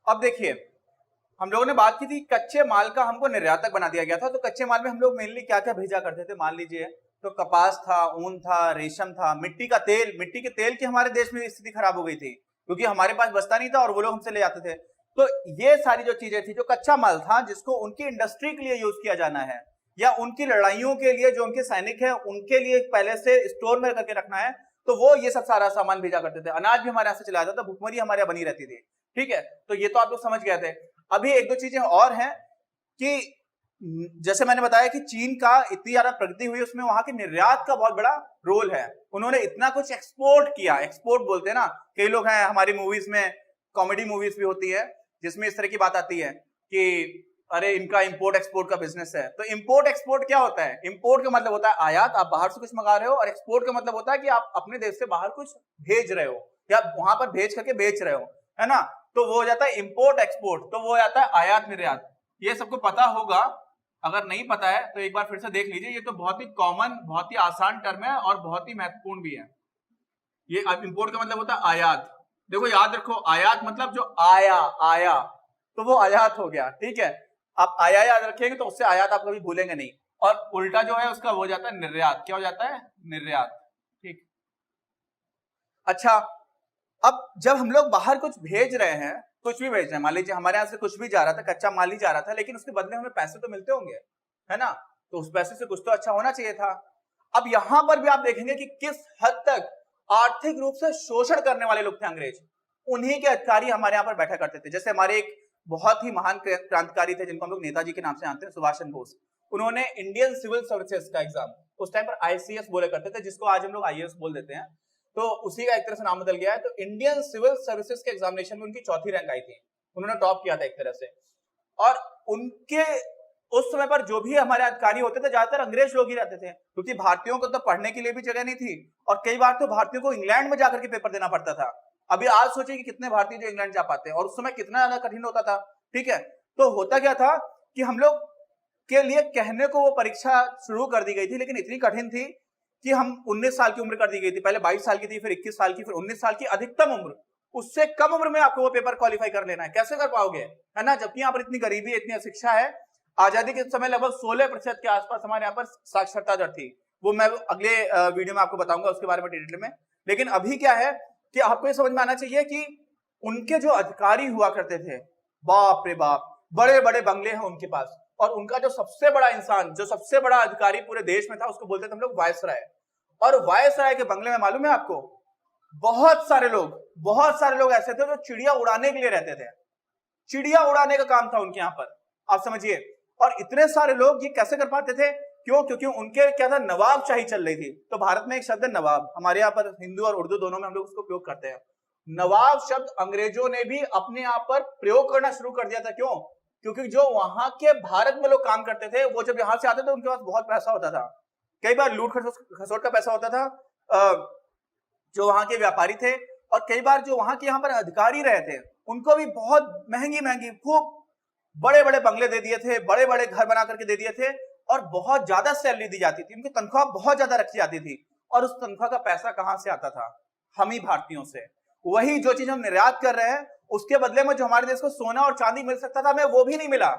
अब देखिए, हम लोगों ने बात की थी कच्चे माल का हमको निर्यातक बना दिया गया था। तो कच्चे माल में हम लोग मेनली क्या क्या भेजा करते थे, मान लीजिए तो कपास था, ऊन था, रेशम था, मिट्टी का तेल। मिट्टी के तेल की हमारे देश में स्थिति खराब हो गई थी क्योंकि हमारे पास बचता नहीं था और वो लोग हमसे ले जाते थे। तो ये सारी जो चीजें थी, जो कच्चा माल था जिसको उनकी इंडस्ट्री के लिए यूज किया जाना है या उनकी लड़ाइयों के लिए, जो उनके सैनिक है उनके लिए पहले से स्टोर में करके रखना है, तो वो ये सब सारा सामान भेजा करते थे। अनाज भी हमारे यहाँ से चला जाता था, भुखमरी हमारे यहाँ बनी रहती थी। ठीक है, तो ये तो आप लोग समझ गए थे। अभी एक दो चीजें और हैं कि जैसे मैंने बताया कि चीन का इतनी ज्यादा प्रगति हुई, उसमें वहां के निर्यात का बहुत बड़ा रोल है। उन्होंने इतना कुछ एक्सपोर्ट किया, एक्सपोर्ट बोलते हैं ना, कई लोग हैं हमारी मूवीज में, कॉमेडी मूवीज भी होती है जिसमें इस तरह की बात आती है कि अरे इनका इंपोर्ट एक्सपोर्ट का बिजनेस है। तो इंपोर्ट एक्सपोर्ट क्या होता है? इंपोर्ट का मतलब होता है आयात, आप बाहर से कुछ मंगा रहे हो, और एक्सपोर्ट का मतलब होता है कि आप अपने देश से बाहर कुछ भेज रहे हो या वहां पर भेज करके बेच रहे हो, है ना। तो वो हो जाता है इंपोर्ट एक्सपोर्ट, तो वो हो जाता है आयात निर्यात। ये सबको पता होगा, अगर नहीं पता है तो एक बार फिर से देख लीजिए। ये तो बहुत ही कॉमन, बहुत ही आसान टर्म है और बहुत ही महत्वपूर्ण भी है। ये इंपोर्ट का मतलब होता है आयात। देखो याद रखो, आयात मतलब जो आया तो वो आयात हो गया। ठीक है, आप आया याद रखेंगे तो उससे आयात आप कभी भूलेंगे नहीं। और उल्टा जो है उसका वो हो जाता है निर्यात। क्या हो जाता है? निर्यात। ठीक, अच्छा, अब जब हम लोग बाहर कुछ भेज रहे हैं, कुछ भी भेज रहे हैं, मान लीजिए हमारे यहाँ से कुछ भी जा रहा था, कच्चा माल ही जा रहा था, लेकिन उसके बदले हमें पैसे तो मिलते होंगे, है ना। तो उस पैसे से कुछ तो अच्छा होना चाहिए था। अब यहां पर भी आप देखेंगे कि किस हद तक आर्थिक रूप से शोषण करने वाले लोग थे अंग्रेज। उन्हीं के अधिकारी हमारे यहाँ पर बैठा करते थे। जैसे हमारे एक बहुत ही महान क्रांतिकारी थे जिनको हम लोग नेताजी के नाम से जानते हैं, सुभाष चंद्र बोस। उन्होंने इंडियन सिविल सर्विसेज का एग्जाम उस टाइम पर आईसीएस बोले करते थे, जिसको आज हम लोग आईएएस बोल देते हैं। तो उसी का एक तरह से नाम बदल गया है। तो इंडियन सिविल सर्विसेज के एग्जामिनेशन में उनकी चौथी रैंक आई थी, उन्होंने टॉप किया था एक तरह से। और उनके उस समय पर जो भी हमारे अधिकारी होते थे ज्यादातर अंग्रेज लोग ही रहते थे, क्योंकि भारतीयों को तो पढ़ने के लिए भी जगह नहीं थी और कई बार तो भारतीयों को इंग्लैंड में जाकर के पेपर देना पड़ता था। अभी आज सोचिए कि कितने भारतीय जो इंग्लैंड जा पाते हैं, और उस समय कितना ज्यादा कठिन होता था। ठीक है, तो होता क्या था कि हम लोग के लिए कहने को वो परीक्षा शुरू कर दी गई थी, लेकिन इतनी कठिन थी कि हम 19 साल की उम्र कर दी गई थी। पहले 22 साल की थी, फिर 21 साल की, फिर 19 साल की, अधिकतम उम्र। उससे कम उम्र में आपको वो पेपर क्वालिफाई कर लेना है, कैसे कर पाओगे, है ना। जबकि यहाँ पर इतनी गरीबी, इतनी अशिक्षा है। आजादी के समय लगभग 16% के आसपास हमारे यहाँ पर साक्षरता दर थी। वो मैं अगले वीडियो में आपको बताऊंगा उसके बारे में डिटेल में। लेकिन अभी क्या है कि आपको ये समझ में आना चाहिए कि उनके जो अधिकारी हुआ करते थे, बाप रे बाप, बड़े बड़े बंगले हैं उनके पास। और उनका जो सबसे बड़ा इंसान, जो सबसे बड़ा अधिकारी पूरे देश में था, उसको बोलते थे हम लोग वायसराय। और वायसराय के बंगले में मालूम है आपको, बहुत सारे लोग ऐसे थे जो चिड़िया उड़ाने के लिए रहते थे। चिड़िया उड़ाने का काम था उनके यहाँ पर, आप समझिए। और इतने सारे लोग ये कैसे कर पाते थे? क्यों? क्योंकि उनके क्या था, नवाबशाही चल रही थी। तो भारत में एक शब्द है नवाब, हमारे यहाँ पर हिंदू और उर्दू दोनों में हम लोग उसको उपयोग करते हैं। नवाब शब्द अंग्रेजों ने भी अपने यहाँ पर प्रयोग करना शुरू कर दिया था। क्यों? क्योंकि जो वहां के भारत में लोग काम करते थे, वो जब यहां से आते थे उनके पास बहुत पैसा होता था। कई बार लूट खसोट का पैसा होता था, जो वहां के व्यापारी थे। और कई बार जो वहां के यहाँ पर अधिकारी रहे थे, उनको भी बहुत महंगी महंगी, खूब बड़े बड़े बंगले दे दिए थे, बड़े बड़े घर बना करके दे दिए थे, और बहुत ज्यादा सैलरी दी जाती थी, उनकी तनख्वाह बहुत ज्यादा रखी जाती थी। और उस तनख्वाह का पैसा कहां से आता था? हम ही भारतीयों से। वही जो चीज हम निर्यात कर रहे हैं, उसके बदले में जो हमारे देश को सोना और चांदी मिल सकता था, हमें वो भी नहीं मिला।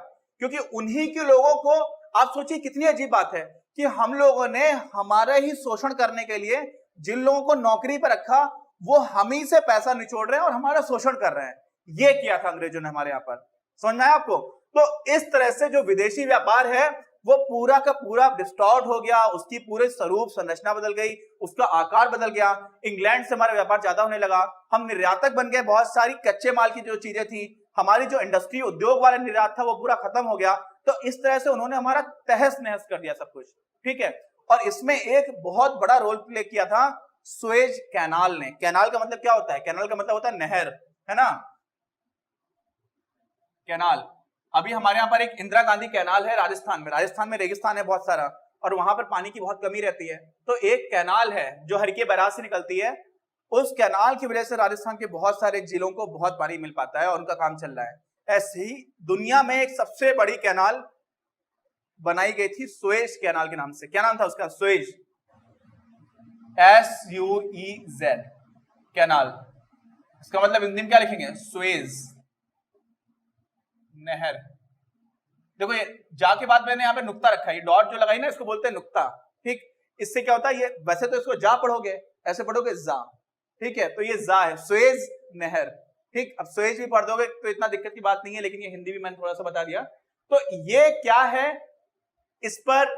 क्योंकि उन्हीं के लोगों को, आप सोचिए कितनी अजीब बात है कि हम लोगों ने हमारे ही शोषण करने के लिए जिन लोगों को नौकरी पर रखा, वो हम ही से पैसा निचोड़ रहे हैं और हमारा शोषण कर रहे हैं। ये किया था अंग्रेजों ने हमारे यहाँ पर। समझ में आया आपको? तो इस तरह से जो विदेशी व्यापार है वो पूरा का पूरा डिस्टॉर्ट हो गया, उसकी पूरे स्वरूप संरचना बदल गई, उसका आकार बदल गया। इंग्लैंड से हमारा व्यापार ज्यादा होने लगा, हम निर्यातक बन गए। बहुत सारी कच्चे माल की जो चीजें थी, हमारी जो इंडस्ट्री, उद्योग वाला निर्यात था, वो पूरा खत्म हो गया। तो इस तरह से उन्होंने हमारा तहस नहस कर दिया सब कुछ। ठीक है, और इसमें एक बहुत बड़ा रोल प्ले किया था सुएज कैनाल ने। कैनाल का मतलब क्या होता है? कैनाल का मतलब होता है नहर, है ना, कैनाल। अभी हमारे यहाँ पर एक इंदिरा गांधी कैनाल है राजस्थान में रेगिस्तान है बहुत सारा, और वहां पर पानी की बहुत कमी रहती है। तो एक कैनाल है जो हरकी बैराज से निकलती है, उस कैनाल की वजह से राजस्थान के बहुत सारे जिलों को बहुत पानी मिल पाता है और उनका काम चल रहा है। ऐसे ही दुनिया में एक सबसे बड़ी कैनाल बनाई गई थी सुएज कैनाल के नाम से। क्या नाम था उसका? Suez, SUEZ canal. इसका मतलब हिंदी में क्या लिखेंगे? सुएज। नहर। देखो ये जा के बाद मैंने यहाँ पे नुक्ता रखा है, ये डॉट जो लगाई ना इसको बोलते हैं नुक्ता। ठीक, इससे क्या होता है, ये वैसे तो इसको जा पढ़ोगे, ऐसे पढ़ोगे जा। ठीक है, तो ये जा है, सुएज नहर। ठीक, अब सुएज भी पढ़ दोगे तो इतना दिक्कत की बात नहीं है, लेकिन ये हिंदी भी मैंने थोड़ा सा बता दिया। तो ये क्या है, इस पर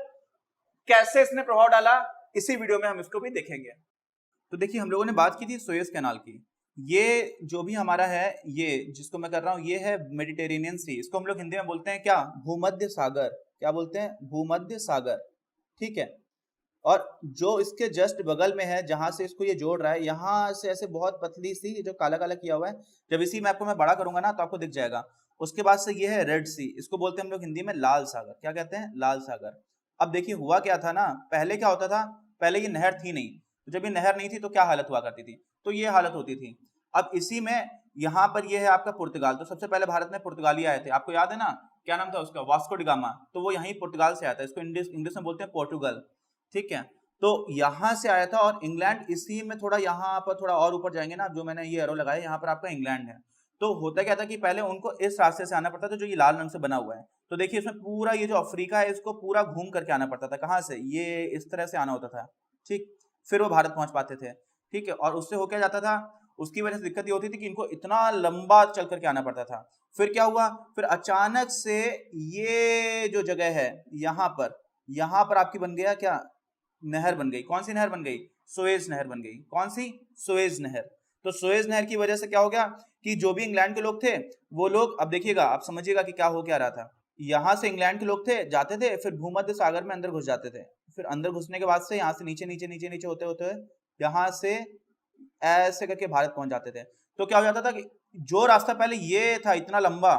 कैसे इसने प्रभाव डाला, इसी वीडियो में हम इसको भी देखेंगे। तो देखिए, हम लोगों ने बात की थी सुएज कैनाल की। ये जो भी हमारा है, ये जिसको मैं कर रहा हूं, ये है मेडिटेरेनियन सी। इसको हम लोग हिंदी में बोलते हैं क्या, भूमध्य सागर। क्या बोलते हैं, भूमध्य सागर। ठीक है, और जो इसके जस्ट बगल में है, जहां से इसको ये जोड़ रहा है, यहां से ऐसे बहुत पतली सी जो काला काला किया हुआ है, जब इसी मैप को मैं बड़ा करूंगा ना तो आपको दिख जाएगा। उसके बाद से ये है रेड सी, इसको बोलते हैं हम लोग हिंदी में लाल सागर। क्या कहते हैं, लाल सागर। अब देखिए हुआ क्या था ना, पहले क्या होता था, पहले ये नहर थी नहीं, तो जब ये नहर नहीं थी तो क्या हालत हुआ करती थी, तो ये हालत होती थी। अब इसी में यहाँ पर ये है आपका पुर्तगाल। तो सबसे पहले भारत में पुर्तगाली आए थे, आपको याद है ना, क्या नाम था उसका, वास्को डी गामा। तो वो यहीं पुर्तगाल से आया था, इसको इंग्लिश में बोलते हैं पोर्टुगल। ठीक है, तो यहाँ से आया था, और इंग्लैंड इसी में थोड़ा, यहाँ पर थोड़ा और ऊपर जाएंगे ना, जो मैंने ये एरो लगाया यहाँ पर आपका इंग्लैंड है। तो होता क्या था कि पहले उनको इस रास्ते से आना पड़ता था जो ये लाल रंग से बना हुआ है। तो देखिए इसमें पूरा ये जो अफ्रीका है इसको पूरा घूम करके आना पड़ता था। कहाँ से, ये इस तरह से आना होता था। ठीक, फिर वो भारत पहुंच पाते थे। ठीक है, और उससे हो क्या जाता था, उसकी वजह से दिक्कत ये होती थी कि इनको इतना लंबा चल करके आना पड़ता था। फिर क्या हुआ, फिर अचानक से ये जो जगह है यहाँ पर आपकी बन गया क्या, नहर बन गई। कौन सी नहर बन गई, सुएज नहर बन गई। कौन सी, सुएज नहर। तो सुएज नहर की वजह से क्या हो गया कि जो भी इंग्लैंड के लोग थे वो लोग, अब देखिएगा आप समझिएगा कि क्या हो क्या रहा था। यहाँ से इंग्लैंड के लोग थे, जाते थे, फिर भूमध्य सागर में अंदर घुस जाते थे। फिर अंदर घुसने के बाद से यहाँ से नीचे नीचे नीचे नीचे होते होते यहाँ से ऐसे करके भारत पहुंच जाते थे। तो क्या हो जाता था कि जो रास्ता पहले ये था इतना लंबा,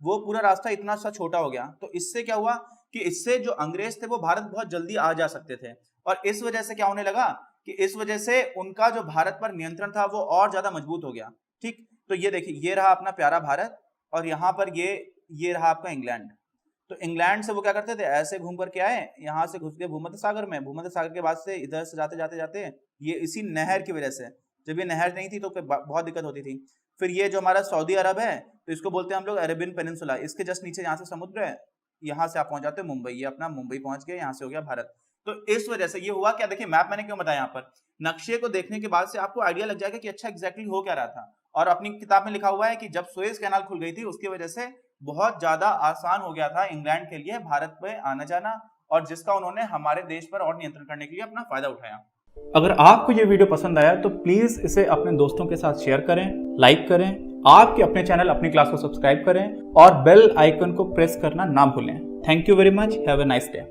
वो पूरा रास्ता इतना सा छोटा हो गया। तो इससे क्या हुआ कि इससे जो अंग्रेज थे वो भारत बहुत जल्दी आ जा सकते थे, और इस वजह से क्या होने लगा कि इस वजह से उनका जो भारत पर नियंत्रण था वो और ज्यादा मजबूत हो गया। ठीक, तो ये देखिए, ये रहा अपना प्यारा भारत, और यहाँ पर ये रहा आपका इंग्लैंड। तो इंग्लैंड से वो क्या करते थे, ऐसे घूम करके आए, यहाँ से घुस गए भूमध्य सागर में। भूमध्य सागर के बाद से इधर से जाते जाते जाते ये इसी नहर की वजह से, जब ये नहर नहीं थी तो बहुत दिक्कत होती थी। फिर ये जो हमारा सऊदी अरब है, तो इसको बोलते हैं हम लोग अरेबियन पेनिनसुला। इसके जस्ट नीचे यहाँ से समुद्र है, यहाँ से आप पहुंच जाते हैं मुंबई। ये अपना मुंबई पहुंच गए, यहाँ से हो गया भारत। तो इस वजह से ये हुआ क्या, देखिए मैप मैंने क्यों बताया, यहाँ पर नक्शे को देखने के बाद से आपको आइडिया लग जाएगा कि अच्छा एग्जैक्टली हो क्या रहा था। और अपनी किताब में लिखा हुआ है कि जब सुएज कैनाल खुल गई थी उसकी वजह से बहुत ज्यादा आसान हो गया था इंग्लैंड के लिए भारत पे आना जाना, और जिसका उन्होंने हमारे देश पर और नियंत्रण करने के लिए अपना फायदा उठाया। अगर आपको ये वीडियो पसंद आया तो प्लीज इसे अपने दोस्तों के साथ शेयर करें, लाइक करें, आपके अपने चैनल अपनी क्लास को सब्सक्राइब करें और बेल आइकन को प्रेस करना ना भूलें। Thank you very much, have a nice day.